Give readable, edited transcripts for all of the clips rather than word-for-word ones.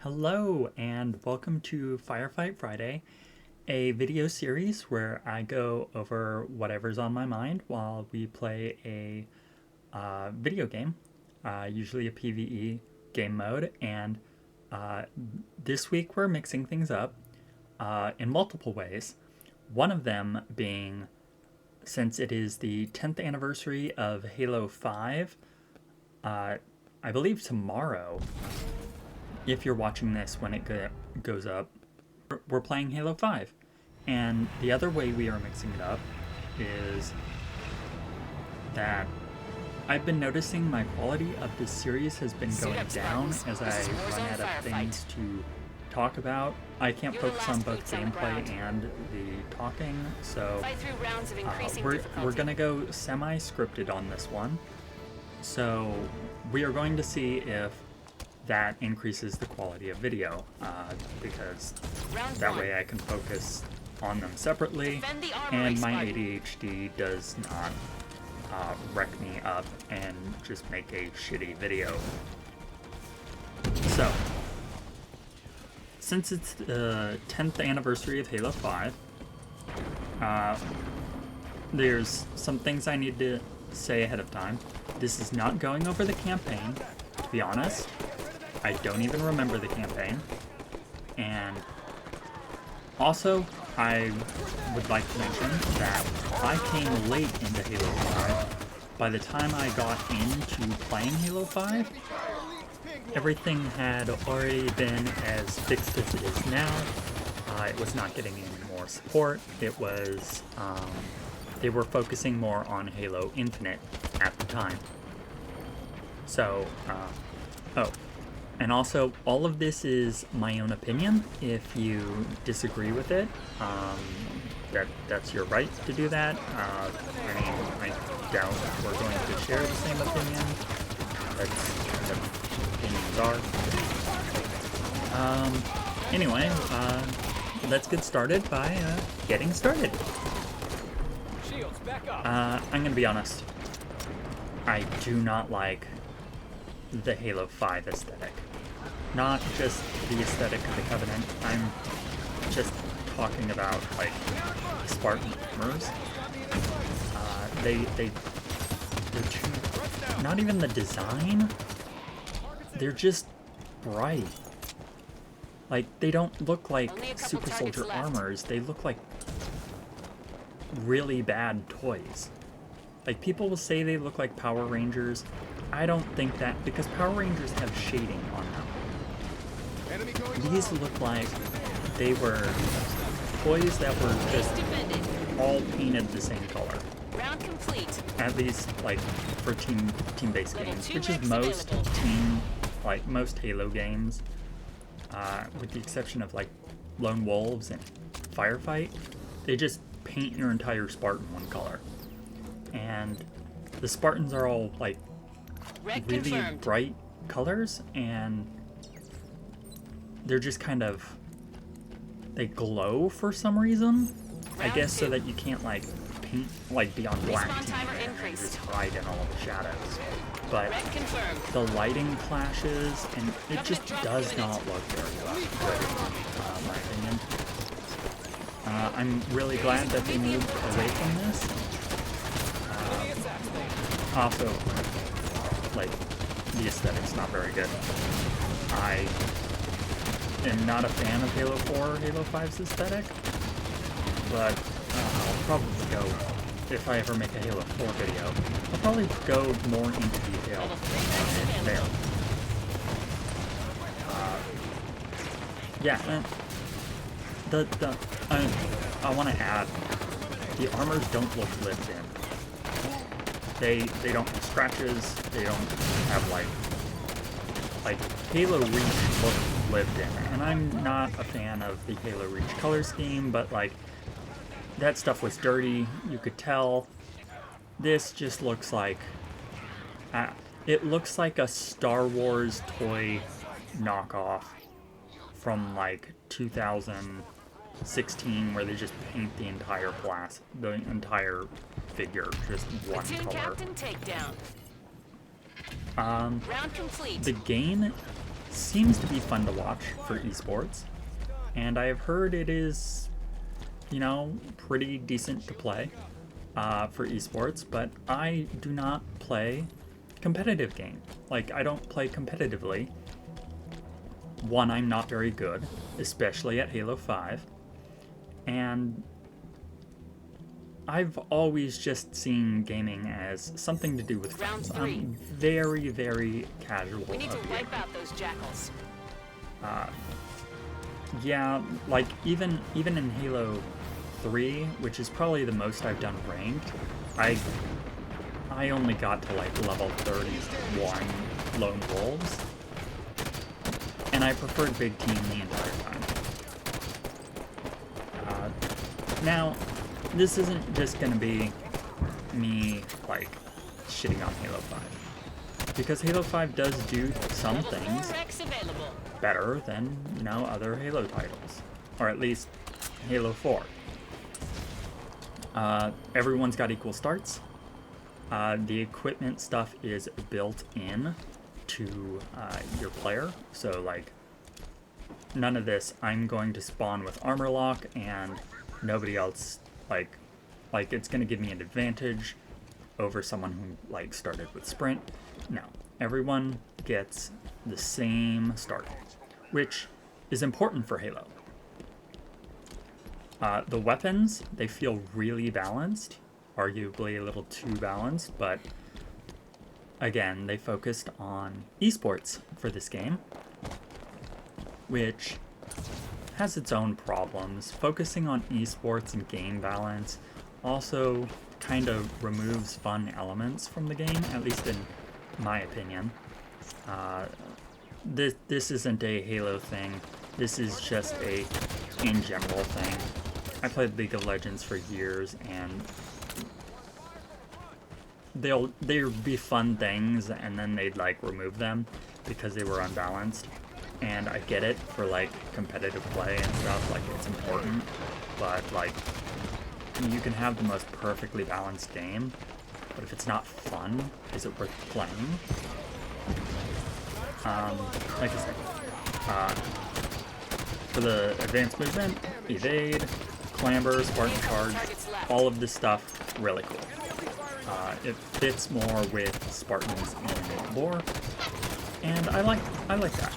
Hello and welcome to Firefight Friday, a video series where I go over whatever's on my mind while we play a video game, usually a PVE game mode, and this week we're mixing things up in multiple ways. One of them being, since it is the 10th anniversary of Halo 5, I believe tomorrow, if you're watching this when it goes up, we're playing Halo 5. And the other way we are mixing it up is that I've been noticing my quality of this series has been going down as I run out of things to talk about. I can't focus on both gameplay and the talking, so we're gonna go semi-scripted on this one. So we are going to see if that increases the quality of video, because that way I can focus on them separately, and my ADHD does not wreck me up and just make a shitty video. So, since it's the 10th anniversary of Halo 5, there's some things I need to say ahead of time. This is not going over the campaign, to be honest. I don't even remember the campaign. And also, I would like to mention that I came late into Halo 5. By the time I got into playing Halo 5, everything had already been as fixed as it is now. It was not getting any more support. It was, they were focusing more on Halo Infinite at the time. So, and also, all of this is my own opinion. If you disagree with it, that's your right to do that. I mean, I doubt we're going to share the same opinion. That's what opinions are. Anyway, let's get started by getting started. I'm gonna be honest. I do not like the Halo 5 aesthetic. Not just the aesthetic of the Covenant, I'm just talking about, like, Spartan armors. They're too, not even the design, they're just bright. Like, they don't look like Super Soldier armors, they look like really bad toys. Like, people will say they look like Power Rangers. I don't think that, because Power Rangers have shading on them. These look like they were toys that were just all painted the same color. Round complete. At least, like, for team-based games, which is most most Halo games, with the exception of, like, Lone Wolves and Firefight. They just paint your entire Spartan one color. And the Spartans are all, like, really bright colors, and they're just kind of, they glow for some reason. I guess so that you can't, like, paint, like, be on black team and just hide in all of the shadows. But the lighting clashes, and it just does not look very good, in my opinion. I'm really glad that they moved away from this. Also, like, the aesthetic's not very good. I am not a fan of Halo 4 or Halo 5's aesthetic, but I'll probably go, if I ever make a Halo 4 video, I'll probably go more into detail there. Yeah, and I want to add, the armors don't look lived in. They don't have scratches, they don't have, like Halo Reach look lived in. And I'm not a fan of the Halo Reach color scheme, but, like, that stuff was dirty, you could tell. This just looks like, it looks like a Star Wars toy knockoff from, like, 2016, where they just paint the entire figure just one color. Captain takedown. Round complete. The game seems to be fun to watch for esports, and I have heard it is, you know, pretty decent to play for esports, but I do not play competitive game. Like, I don't play competitively. One, I'm not very good, especially at Halo 5, and I've always just seen gaming as something to do with friends. I'm very, very casual. We need to wipe out those jackals. Yeah, like even in Halo 3, which is probably the most I've done ranked, I only got to like level 31 lone wolves, and I preferred big team the entire time. Now, this isn't just gonna be me like shitting on Halo 5, because Halo 5 does do some things better than, you know, other Halo titles, or at least Halo 4. Everyone's got equal starts. The equipment stuff is built in to your player, so like none of this I'm going to spawn with armor lock and nobody else, like it's gonna give me an advantage over someone who like started with sprint. No, everyone gets the same start, which is important for Halo. The weapons, they feel really balanced, arguably a little too balanced, but again, they focused on esports for this game, which has its own problems. Focusing on esports and game balance also kind of removes fun elements from the game, at least in my opinion. This isn't a Halo thing. This is just a in general thing. I played League of Legends for years, and there'd be fun things, and then they'd like remove them because they were unbalanced. And I get it for like competitive play and stuff, like it's important, but like you can have the most perfectly balanced game, but if it's not fun, is it worth playing? Like I said, for the advanced movement, evade, clamber, Spartan charge, all of this stuff, really cool. It fits more with Spartans in lore, and I like that.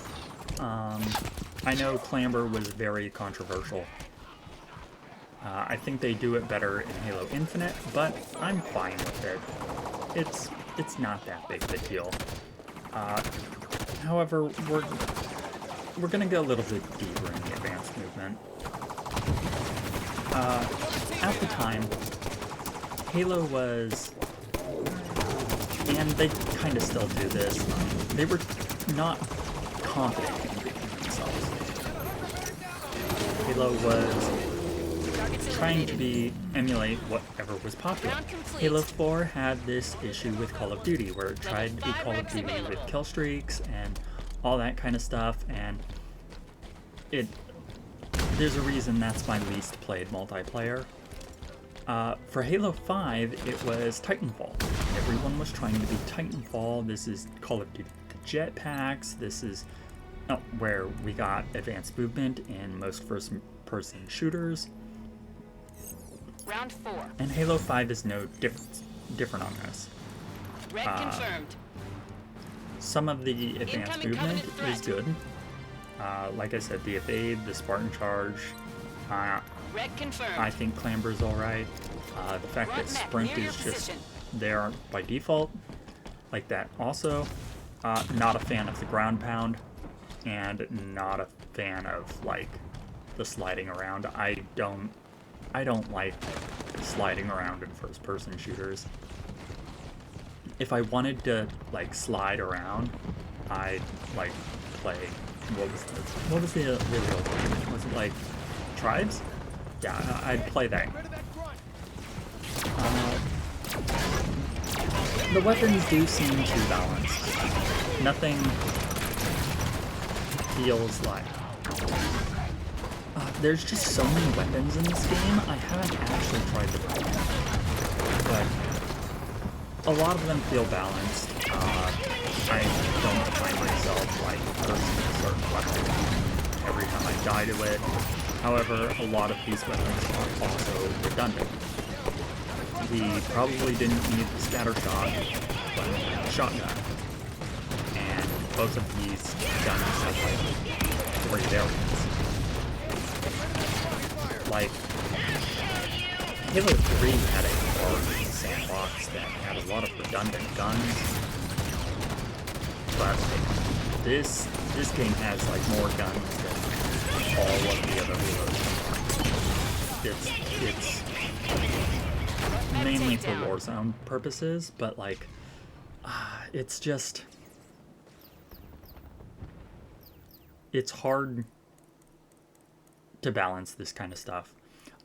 I know clamber was very controversial. I think they do it better in Halo Infinite, but I'm fine with it. It's not that big of a deal. However, we're gonna go a little bit deeper in the advanced movement. At the time, Halo was, and they kind of still do this, they were not confident in themselves. Halo was trying to emulate whatever was popular. Halo 4 had this issue with Call of Duty, where it tried to be Call of Duty with kill streaks and all that kind of stuff, and there's a reason that's my least played multiplayer. For Halo 5, it was Titanfall. Everyone was trying to be Titanfall. This is Call of Duty jetpacks. This is where we got advanced movement in most first-person shooters. Round 4. And Halo 5 is no different on this. Red confirmed. Some of the advanced movement is good. Like I said, the evade, the Spartan charge. Red confirmed. I think clamber's alright. The fact that sprint is just there by default, like that also. Not a fan of the ground pound, and not a fan of like the sliding around. I don't like sliding around in first-person shooters. If I wanted to like slide around, I'd like play what was the really old one? Was it like Tribes? Yeah, I'd play that. The weapons do seem too balanced. Nothing feels like... there's just so many weapons in this game, I haven't actually tried the weapons. a lot of them feel balanced. I don't find myself like cursing a certain weapon every time I die to it. However, a lot of these weapons are also redundant. We probably didn't need the scatter shot, but we had the shotgun. And both of these guns have like 3 variants. Like, Halo 3 had a hard sandbox that had a lot of redundant guns, but this game has like more guns than all of the other Halos. It's mainly for Warzone purposes, but like, it's just, it's hard to balance this kind of stuff.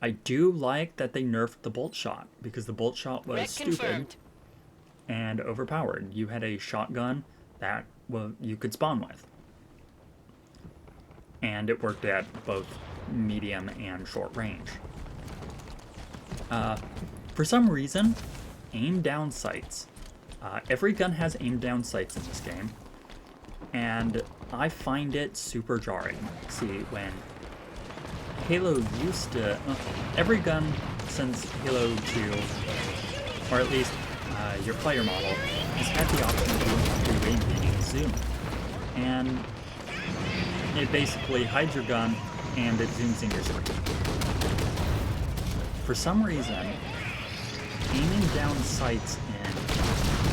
I do like that they nerfed the bolt shot, because the bolt shot was stupid and overpowered. You had a shotgun that, well, you could spawn with. And it worked at both medium and short range. For some reason, aim down sights. Every gun has aim down sights in this game, and I find it super jarring. See, when Halo used to... every gun since Halo 2, or at least your player model, has had the option to do aim beam zoom. And it basically hides your gun and it zooms in your screen. For some reason, aiming down sights in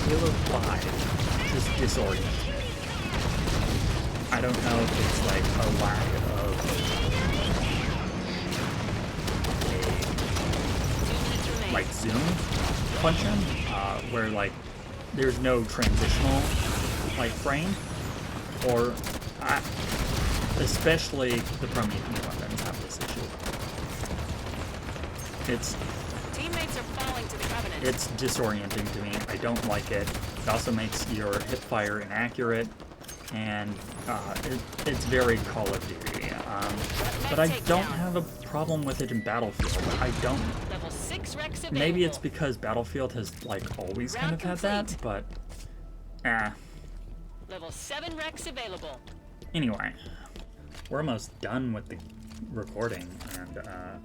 Halo 5 just disorients me. I don't know if it's like a lack of like zoom function, where like there's no transitional like frame, or especially the Promethean weapons have this issue. Teammates are falling to the Covenant. It's disorienting to me. I don't like it. It also makes your hip fire inaccurate, and it's very Call of Duty. But I don't have a problem with it in Battlefield. I don't. Level 6 Rex available. Maybe it's because Battlefield has like always kind of had that, but Level 7 Rex available. Anyway, we're almost done with the recording, and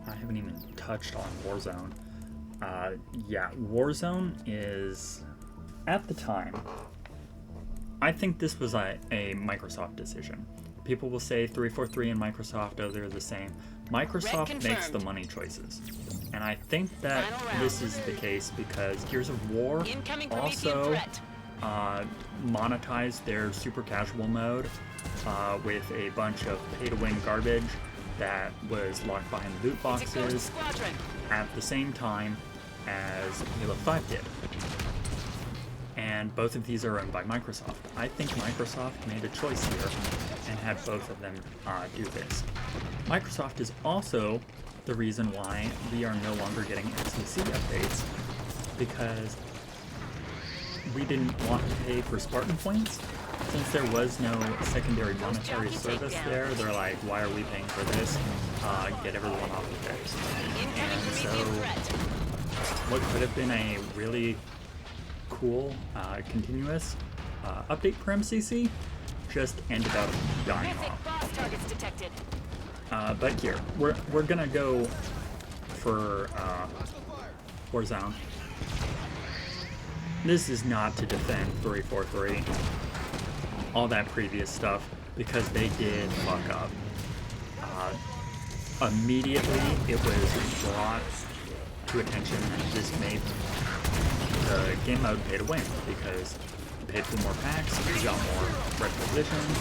I haven't even touched on Warzone. Yeah, Warzone is, at the time, I think this was a Microsoft decision. People will say 343 and Microsoft, oh, they're the same. Microsoft makes the money choices. And I think that this is the case because Gears of War also monetized their super casual mode with a bunch of pay-to-win garbage that was locked behind loot boxes at the same time as Halo 5 did. And both of these are owned by Microsoft. I think Microsoft made a choice here and had both of them do this. Microsoft is also the reason why we are no longer getting SEC updates, because we didn't want to pay for Spartan points. Since there was no secondary monetary service there, they're like, why are we paying for this? Get everyone off of it. And so what could have been a really cool, continuous update for MCC just ended up dying off. But here, we're gonna go for Warzone. This is not to defend 343, all that previous stuff, because they did fuck up. Immediately, it was brought to attention that this made the game mode pay to win, because you paid for more packs, you got more requisitions,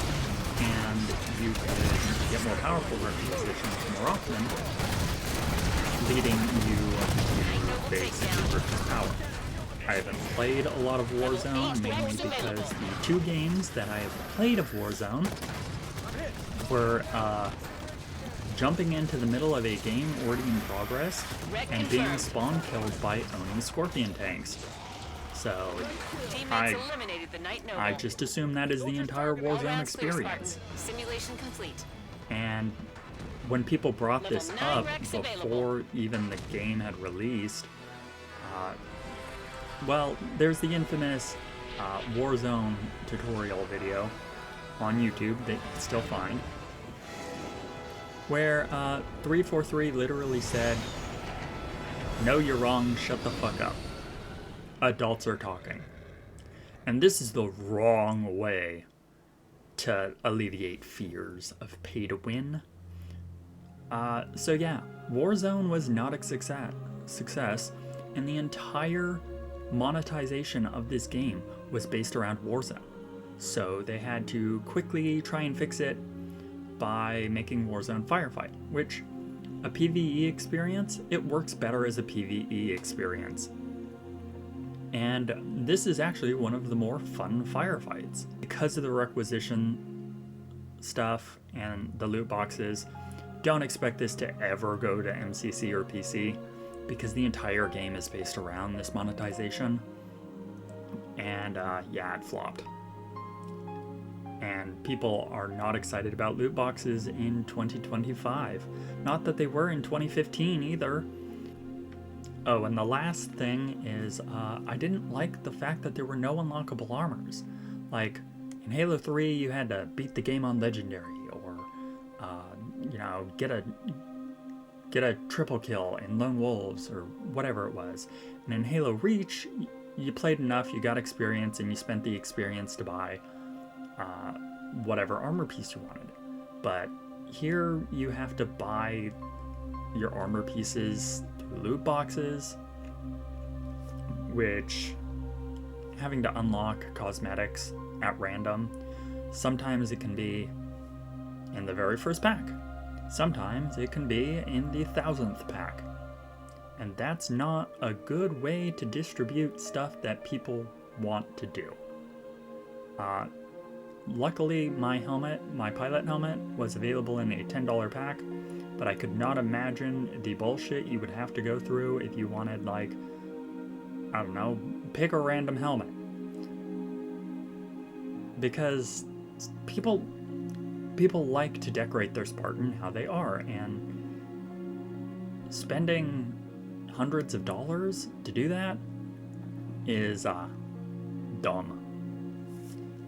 and you could get more powerful requisitions more often, leading you to basically purchase power. I haven't played a lot of Warzone, mainly because the 2 games that I have played of Warzone were jumping into the middle of a game already in progress and being spawn killed by owning Scorpion tanks. So I just assume that is the entire Warzone experience. Simulation complete. And when people brought this up before even the game had released, Well, there's the infamous Warzone tutorial video on YouTube that you can still find, where 343 literally said, "No, you're wrong, shut the fuck up. Adults are talking." And this is the wrong way to alleviate fears of pay to win. So yeah, Warzone was not a success, and the entire monetization of this game was based around Warzone. So they had to quickly try and fix it by making Warzone Firefight, which, a PvE experience, it works better as a PvE experience. And this is actually one of the more fun firefights. Because of the requisition stuff and the loot boxes, don't expect this to ever go to MCC or PC, because the entire game is based around this monetization. And yeah, it flopped. And people are not excited about loot boxes in 2025. Not that they were in 2015 either. Oh, and the last thing is, I didn't like the fact that there were no unlockable armors. Like, in Halo 3, you had to beat the game on Legendary, or, you know, get a triple kill in Lone Wolves, or whatever it was. And in Halo Reach, you played enough, you got experience, and you spent the experience to buy whatever armor piece you wanted. But here, you have to buy your armor pieces through loot boxes, which, having to unlock cosmetics at random, sometimes it can be in the very first pack. Sometimes it can be in the 1000th pack. And that's not a good way to distribute stuff that people want to do. Luckily, my pilot helmet, was available in a $10 pack, but I could not imagine the bullshit you would have to go through if you wanted, like, I don't know, pick a random helmet. Because people like to decorate their Spartan how they are, and spending hundreds of dollars to do that is dumb.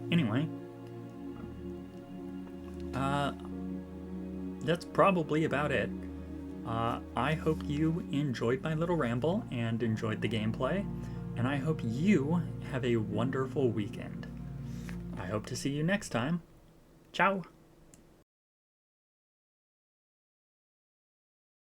Anyway, that's probably about it. I hope you enjoyed my little ramble and enjoyed the gameplay, and I hope you have a wonderful weekend. I hope to see you next time. Ciao!